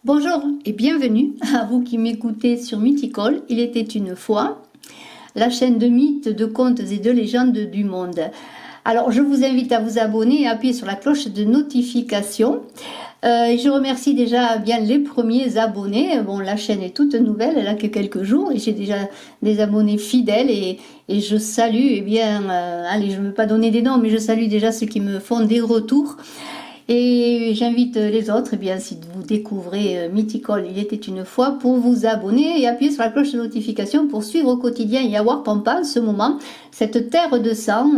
Bonjour et bienvenue à vous qui m'écoutez sur Mythical. Il était une fois, la chaîne de mythes, de contes et de légendes du monde. Alors je vous invite à vous abonner et à appuyer sur la cloche de notification. Je remercie déjà bien les premiers abonnés. Bon, la chaîne est toute nouvelle, elle a que quelques jours et j'ai déjà des abonnés fidèles et je salue, allez, je ne veux pas donner des noms, mais je salue déjà ceux qui me font des retours. Et j'invite les autres, si vous découvrez Mythical, il était une fois, pour vous abonner et appuyer sur la cloche de notification pour suivre au quotidien Yawar Pampa en ce moment, cette terre de sang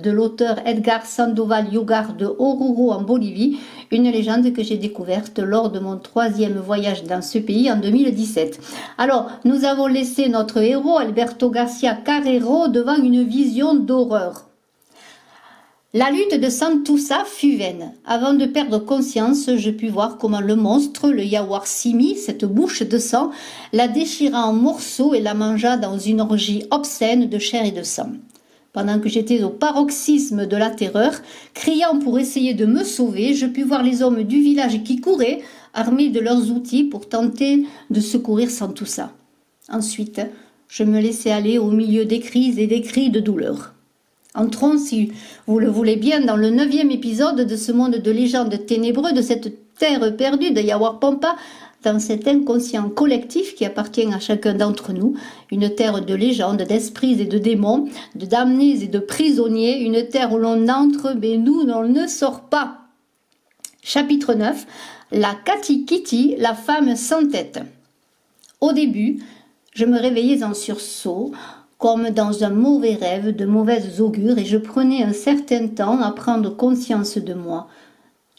de l'auteur Edgar Sandoval Yugar de Oruro en Bolivie, une légende que j'ai découverte lors de mon 3e voyage dans ce pays en 2017. Alors, nous avons laissé notre héros Alberto Garcia Carrero devant une vision d'horreur. La lutte de Santusa fut vaine. Avant de perdre conscience, je pus voir comment le monstre, le Yawar Simi, cette bouche de sang, la déchira en morceaux et la mangea dans une orgie obscène de chair et de sang. Pendant que j'étais au paroxysme de la terreur, criant pour essayer de me sauver, je pus voir les hommes du village qui couraient, armés de leurs outils pour tenter de secourir Santusa. Ensuite, je me laissai aller au milieu des cris et des cris de douleur. Entrons, si vous le voulez bien, dans le 9e épisode de ce monde de légendes ténébreux, de cette terre perdue de Yawar Pampa, dans cet inconscient collectif qui appartient à chacun d'entre nous, une terre de légendes, d'esprits et de démons, de damnés et de prisonniers, une terre où l'on entre, mais nous, on ne sort pas. Chapitre 9, la Katikiti, la femme sans tête. Au début, je me réveillais en sursaut, comme dans un mauvais rêve de mauvaises augures, et je prenais un certain temps à prendre conscience de moi.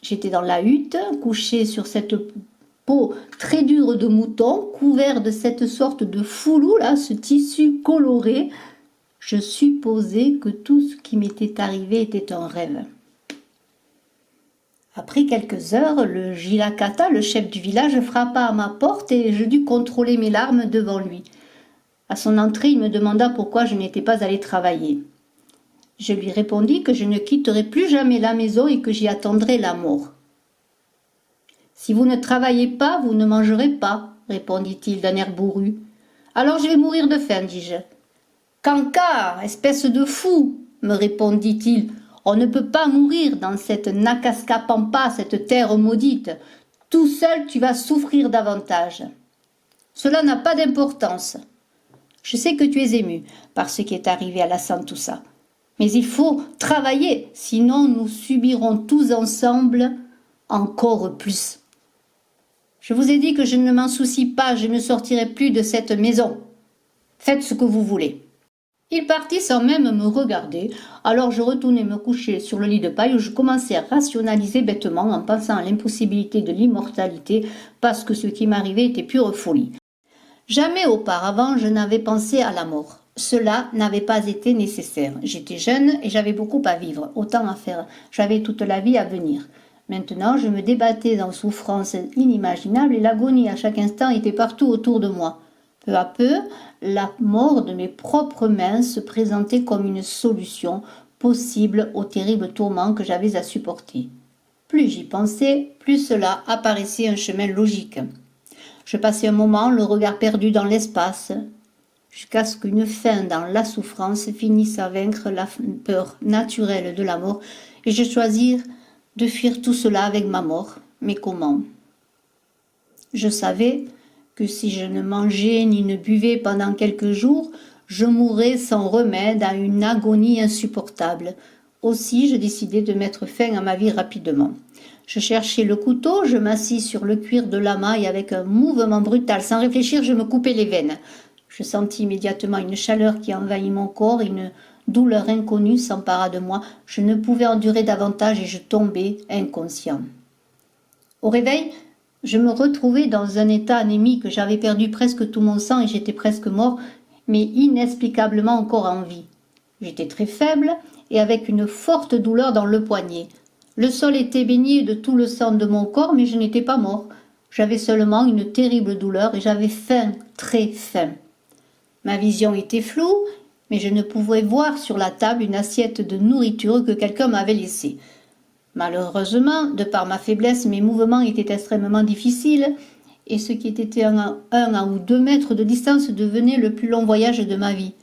J'étais dans la hutte, couché sur cette peau très dure de mouton, couvert de cette sorte de foulou, là, ce tissu coloré. Je supposais que tout ce qui m'était arrivé était un rêve. Après quelques heures, le Jilakata, le chef du village, frappa à ma porte et je dus contrôler mes larmes devant lui. À son entrée, il me demanda pourquoi je n'étais pas allée travailler. Je lui répondis que je ne quitterais plus jamais la maison et que j'y attendrais la mort. « Si vous ne travaillez pas, vous ne mangerez pas, » répondit-il d'un air bourru. « Alors je vais mourir de faim, dis-je. »« Kanka, espèce de fou, » me répondit-il. « On ne peut pas mourir dans cette Nakaska Pampa, cette terre maudite. Tout seul, tu vas souffrir davantage. »« Cela n'a pas d'importance. Je sais que tu es ému par ce qui est arrivé à la Santusa. Mais il faut travailler, sinon nous subirons tous ensemble encore plus. Je vous ai dit que je ne m'en soucie pas, je ne sortirai plus de cette maison. Faites ce que vous voulez. Il partit sans même me regarder, alors je retournai me coucher sur le lit de paille où je commençais à rationaliser bêtement en pensant à l'impossibilité de l'immortalité parce que ce qui m'arrivait était pure folie. Jamais auparavant je n'avais pensé à la mort. Cela n'avait pas été nécessaire. J'étais jeune et j'avais beaucoup à vivre, autant à faire. J'avais toute la vie à venir. Maintenant, je me débattais en souffrance inimaginable et l'agonie à chaque instant était partout autour de moi. Peu à peu, la mort de mes propres mains se présentait comme une solution possible aux terribles tourments que j'avais à supporter. Plus j'y pensais, plus cela apparaissait un chemin logique. Je passais un moment, le regard perdu dans l'espace, jusqu'à ce qu'une fin dans la souffrance finisse à vaincre la peur naturelle de la mort, et je choisir de fuir tout cela avec ma mort. Mais comment? Je savais que si je ne mangeais ni ne buvais pendant quelques jours, je mourrais sans remède à une agonie insupportable. Aussi, je décidai de mettre fin à ma vie rapidement. Je cherchai le couteau, je m'assis sur le cuir de lama et avec un mouvement brutal, sans réfléchir, je me coupais les veines. Je sentis immédiatement une chaleur qui envahit mon corps, une douleur inconnue s'empara de moi. Je ne pouvais endurer davantage et je tombai inconscient. Au réveil, je me retrouvai dans un état anémique. J'avais perdu presque tout mon sang et j'étais presque mort, mais inexplicablement encore en vie. J'étais très faible et avec une forte douleur dans le poignet. Le sol était baigné de tout le sang de mon corps, mais je n'étais pas mort. J'avais seulement une terrible douleur et j'avais faim, très faim. Ma vision était floue, mais je ne pouvais voir sur la table une assiette de nourriture que quelqu'un m'avait laissée. Malheureusement, de par ma faiblesse, mes mouvements étaient extrêmement difficiles et ce qui était à 1 ou 2 mètres de distance devenait le plus long voyage de ma vie.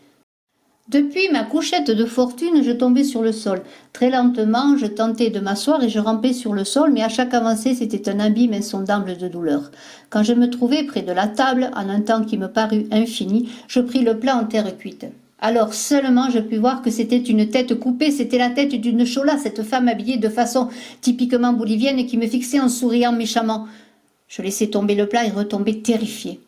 Depuis ma couchette de fortune, je tombais sur le sol. Très lentement, je tentais de m'asseoir et je rampais sur le sol, mais à chaque avancée, c'était un abîme insondable de douleur. Quand je me trouvais près de la table, en un temps qui me parut infini, je pris le plat en terre cuite. Alors seulement je pus voir que c'était une tête coupée, c'était la tête d'une chola, cette femme habillée de façon typiquement bolivienne qui me fixait en souriant méchamment. Je laissai tomber le plat et retombai terrifié.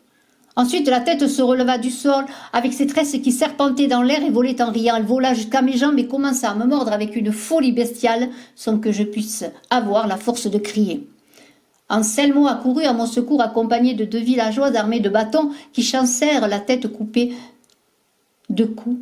Ensuite, la tête se releva du sol, avec ses tresses qui serpentaient dans l'air et volaient en riant. Elle vola jusqu'à mes jambes et commença à me mordre avec une folie bestiale, sans que je puisse avoir la force de crier. Anselmo accourut à mon secours accompagné de 2 villageois armés de bâtons qui chancèrent la tête coupée de coups,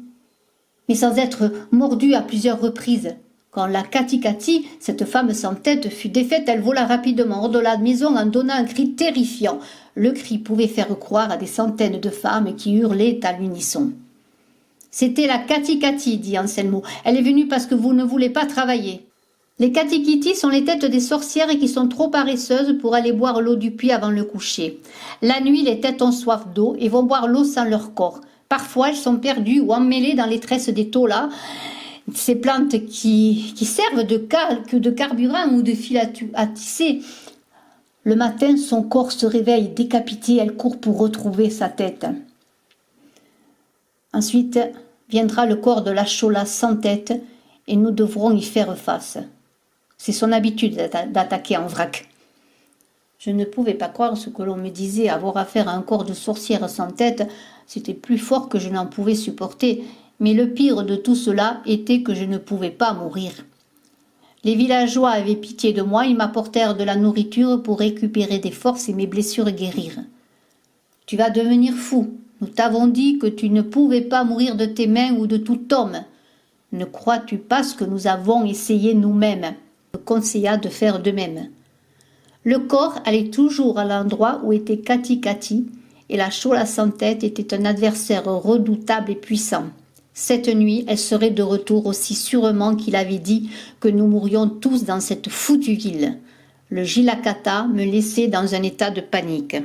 mais sans être mordus à plusieurs reprises. Quand la Katikati, cette femme sans tête, fut défaite, elle vola rapidement hors de la maison en donnant un cri terrifiant. Le cri pouvait faire croire à des centaines de femmes qui hurlaient à l'unisson. « C'était la Katikati, dit Anselmo. Elle est venue parce que vous ne voulez pas travailler. » Les Katikiti sont les têtes des sorcières qui sont trop paresseuses pour aller boire l'eau du puits avant le coucher. La nuit, les têtes ont soif d'eau et vont boire l'eau sans leur corps. Parfois, elles sont perdues ou emmêlées dans les tresses des tolas, ces plantes qui servent de carburant ou de fil à tisser. Le matin, son corps se réveille décapité, elle court pour retrouver sa tête. Ensuite viendra le corps de la chola sans tête et nous devrons y faire face. C'est son habitude d'attaquer en vrac. Je ne pouvais pas croire ce que l'on me disait, avoir affaire à un corps de sorcière sans tête, c'était plus fort que je n'en pouvais supporter, mais le pire de tout cela était que je ne pouvais pas mourir. Les villageois avaient pitié de moi, ils m'apportèrent de la nourriture pour récupérer des forces et mes blessures guérir. « Tu vas devenir fou, nous t'avons dit que tu ne pouvais pas mourir de tes mains ou de tout homme. Ne crois-tu pas ce que nous avons essayé nous-mêmes ?» me conseilla de faire de même. Le corps allait toujours à l'endroit où était Katikati, et la chola sans tête était un adversaire redoutable et puissant. Cette nuit, elle serait de retour aussi sûrement qu'il avait dit que nous mourions tous dans cette foutue ville. Le Jilakata me laissait dans un état de panique.